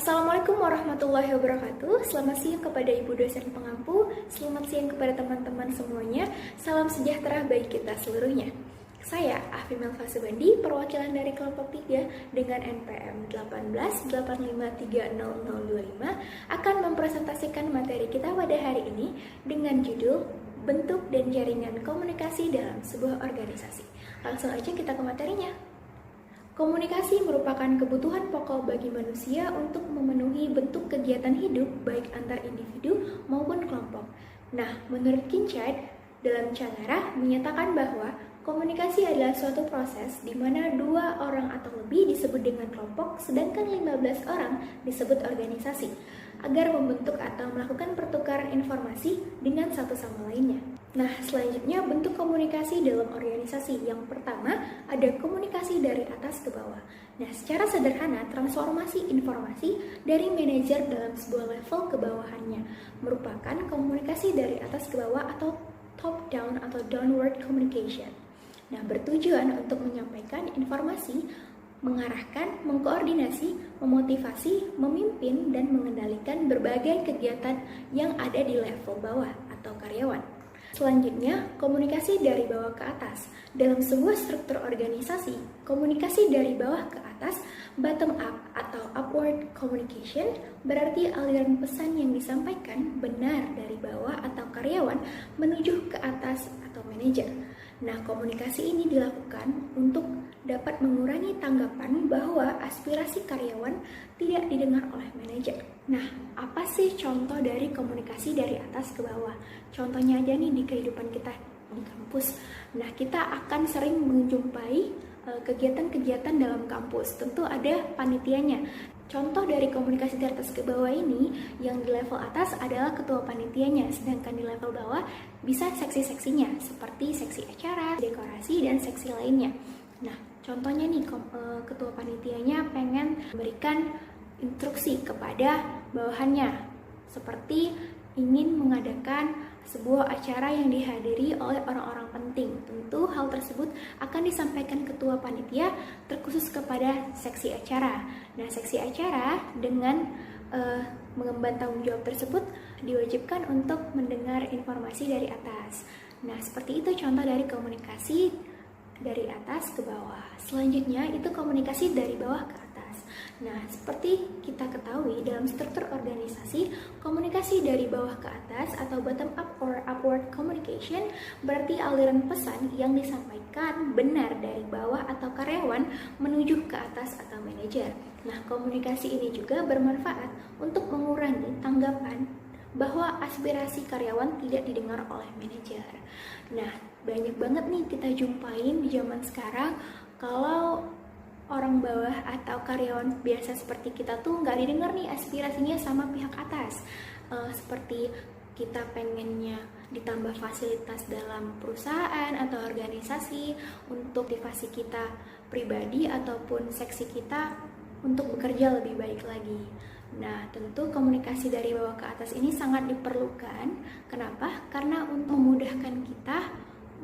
Assalamualaikum warahmatullahi wabarakatuh. Selamat siang kepada Ibu dosen pengampu. Selamat siang kepada teman-teman semuanya. Salam sejahtera bagi kita seluruhnya. Saya Afi Melva Subandi, perwakilan dari kelompok 3 dengan NPM 1885300025 akan mempresentasikan materi kita pada hari ini dengan judul Bentuk dan Jaringan Komunikasi dalam Sebuah Organisasi. Langsung aja kita ke materinya. Komunikasi merupakan kebutuhan pokok bagi manusia untuk memenuhi bentuk kegiatan hidup baik antar individu maupun kelompok. Nah, menurut Kincaid, dalam Canara menyatakan bahwa komunikasi adalah suatu proses di mana 2 orang atau lebih disebut dengan kelompok, sedangkan 15 orang disebut organisasi, agar membentuk atau melakukan pertukaran informasi dengan satu sama lainnya. Nah, selanjutnya bentuk komunikasi dalam organisasi. Yang pertama, ada komunikasi dari atas ke bawah. Nah, secara sederhana, transformasi informasi dari manajer dalam sebuah level ke bawahannya merupakan komunikasi dari atas ke bawah atau top down atau downward communication. Nah, bertujuan untuk menyampaikan informasi, mengarahkan, mengkoordinasi, memotivasi, memimpin, dan mengendalikan berbagai kegiatan yang ada di level bawah atau karyawan. Selanjutnya, komunikasi dari bawah ke atas. Dalam sebuah struktur organisasi, komunikasi dari bawah ke atas, bottom up atau upward communication, berarti aliran pesan yang disampaikan benar dari bawah atau karyawan menuju ke atas atau manajer. Nah, komunikasi ini dilakukan untuk dapat mengurangi tanggapan bahwa aspirasi karyawan tidak didengar oleh manajer. Nah, apa sih contoh dari komunikasi dari atas ke bawah? Contohnya aja nih di kehidupan kita di kampus. Nah, kita akan sering menjumpai kegiatan-kegiatan dalam kampus. Tentu ada panitianya. Contoh dari komunikasi dari atas ke bawah ini, yang di level atas adalah ketua panitianya, sedangkan di level bawah bisa seksi-seksinya, seperti seksi acara, dekorasi, dan seksi lainnya. Nah, contohnya nih, ketua panitianya pengen memberikan instruksi kepada bawahannya, seperti ingin mengadakan sebuah acara yang dihadiri oleh orang-orang penting. Tentu hal tersebut akan disampaikan ketua panitia terkhusus kepada seksi acara. Nah, seksi acara dengan mengemban tanggung jawab tersebut diwajibkan untuk mendengar informasi dari atas. Nah, seperti itu contoh dari komunikasi dari atas ke bawah. Selanjutnya itu komunikasi dari bawah ke atas. Nah, seperti kita ketahui dalam struktur organisasi, komunikasi dari bawah ke atas atau bottom up or upward communication berarti aliran pesan yang disampaikan benar dari bawah atau karyawan menuju ke atas atau manajer. Nah, komunikasi ini juga bermanfaat untuk mengurangi tanggapan bahwa aspirasi karyawan tidak didengar oleh manajer. Nah, banyak banget nih kita jumpain di zaman sekarang kalau orang bawah atau karyawan biasa seperti kita tuh nggak didengar nih aspirasinya sama pihak atas. Seperti kita pengennya ditambah fasilitas dalam perusahaan atau organisasi untuk motivasi kita pribadi ataupun seksi kita untuk bekerja lebih baik lagi. Nah, tentu komunikasi dari bawah ke atas ini sangat diperlukan. Kenapa? Karena untuk memudahkan kita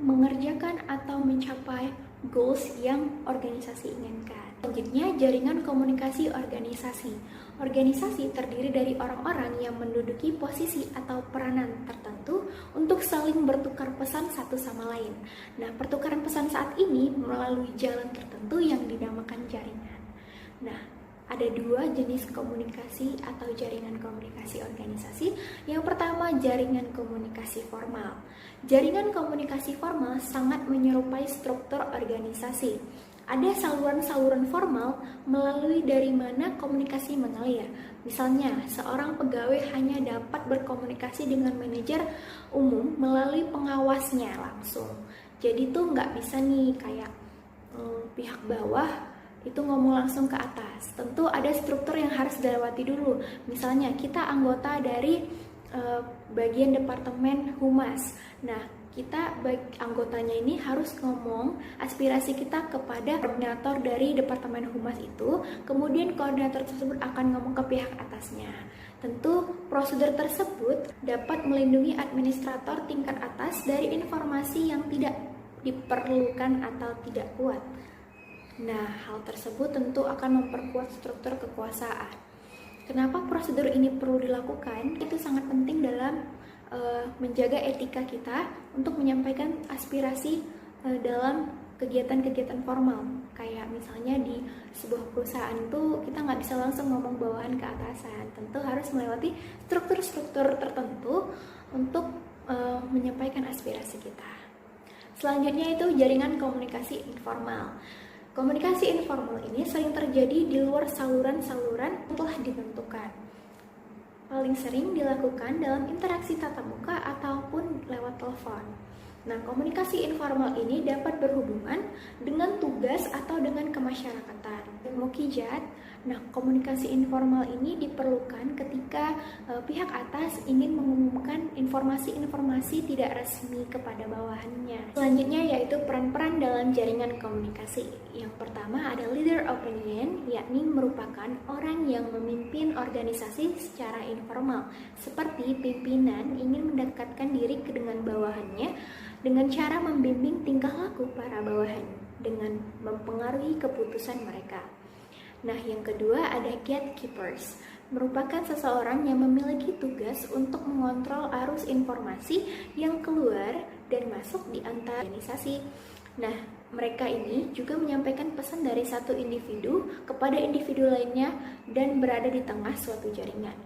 mengerjakan atau mencapai goals yang organisasi inginkan. Selanjutnya, jaringan komunikasi organisasi. Organisasi terdiri dari orang-orang yang menduduki posisi atau peranan tertentu untuk saling bertukar pesan satu sama lain. Nah, pertukaran pesan saat ini melalui jalan tertentu yang dinamakan jaringan. Nah, ada 2 jenis komunikasi atau jaringan komunikasi organisasi. Yang pertama, jaringan komunikasi formal. Jaringan komunikasi formal sangat menyerupai struktur organisasi. Ada saluran-saluran formal melalui dari mana komunikasi mengalir. Misalnya, seorang pegawai hanya dapat berkomunikasi dengan manajer umum melalui pengawasnya langsung. Jadi tuh nggak bisa nih kayak pihak bawah itu ngomong langsung ke atas. Tentu ada struktur yang harus dilewati dulu. Misalnya kita anggota dari bagian departemen humas. Nah, kita anggotanya ini harus ngomong aspirasi kita kepada koordinator dari departemen humas itu. Kemudian koordinator tersebut akan ngomong ke pihak atasnya. Tentu prosedur tersebut dapat melindungi administrator tingkat atas dari informasi yang tidak diperlukan atau tidak kuat. Nah, hal tersebut tentu akan memperkuat struktur kekuasaan. Kenapa prosedur ini perlu dilakukan? Itu sangat penting dalam menjaga etika kita untuk menyampaikan aspirasi dalam kegiatan-kegiatan formal. Kayak misalnya di sebuah perusahaan tuh kita nggak bisa langsung ngomong bawahan ke atasan. Tentu harus melewati struktur-struktur tertentu untuk menyampaikan aspirasi kita. Selanjutnya itu jaringan komunikasi informal. Komunikasi informal ini sering terjadi di luar saluran-saluran yang telah ditentukan. Paling sering dilakukan dalam interaksi tatap muka ataupun lewat telepon. Nah, komunikasi informal ini dapat berhubungan dengan tugas atau dengan kemasyarakatan. Mukijat, nah komunikasi informal ini diperlukan ketika pihak atas ingin mengumumkan informasi-informasi tidak resmi kepada bawahannya. Selanjutnya yaitu peran-peran dalam jaringan komunikasi. Yang pertama ada leader opinion, yakni merupakan orang yang memimpin organisasi secara informal, seperti pimpinan ingin mendekatkan diri dengan bawahannya dengan cara membimbing tingkah laku para bawahan dengan mempengaruhi keputusan mereka. Nah, yang kedua ada gatekeepers, merupakan seseorang yang memiliki tugas untuk mengontrol arus informasi yang keluar dan masuk di antara organisasi. Nah, mereka ini juga menyampaikan pesan dari satu individu kepada individu lainnya dan berada di tengah suatu jaringan.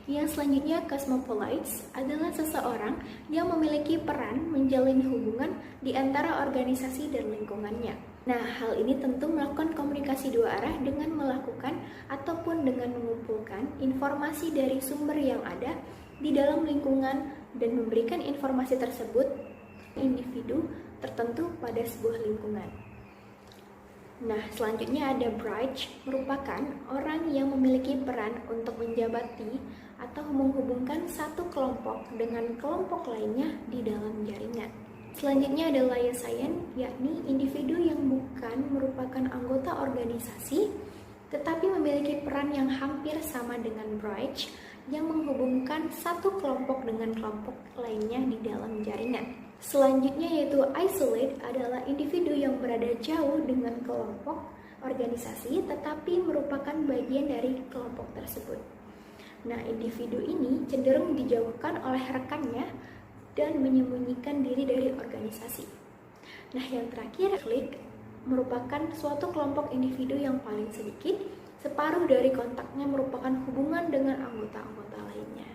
Yang selanjutnya, cosmopolites adalah seseorang yang memiliki peran menjalin hubungan di antara organisasi dan lingkungannya. Nah, hal ini tentu melakukan komunikasi dua arah dengan melakukan ataupun dengan mengumpulkan informasi dari sumber yang ada di dalam lingkungan dan memberikan informasi tersebut individu tertentu pada sebuah lingkungan. Nah, selanjutnya ada bridge, merupakan orang yang memiliki peran untuk menjabati atau menghubungkan satu kelompok dengan kelompok lainnya di dalam jaringan. Selanjutnya ada liaison, yakni individu yang bukan merupakan anggota organisasi, tetapi memiliki peran yang hampir sama dengan bridge, yang menghubungkan satu kelompok dengan kelompok lainnya di dalam jaringan. Selanjutnya yaitu isolate adalah individu yang berada jauh dengan kelompok organisasi tetapi merupakan bagian dari kelompok tersebut. Nah, individu ini cenderung dijauhkan oleh rekannya dan menyembunyikan diri dari organisasi. Nah, yang terakhir, clique merupakan suatu kelompok individu yang paling sedikit, separuh dari kontaknya merupakan hubungan dengan anggota-anggota lainnya.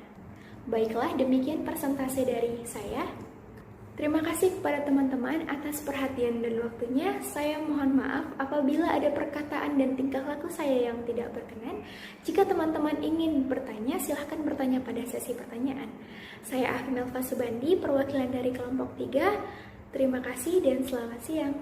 Baiklah, demikian presentasi dari saya. Terima kasih kepada teman-teman atas perhatian dan waktunya. Saya mohon maaf apabila ada perkataan dan tingkah laku saya yang tidak berkenan. Jika teman-teman ingin bertanya, silahkan bertanya pada sesi pertanyaan. Saya Ahmelfa Subandi, perwakilan dari kelompok 3. Terima kasih dan selamat siang.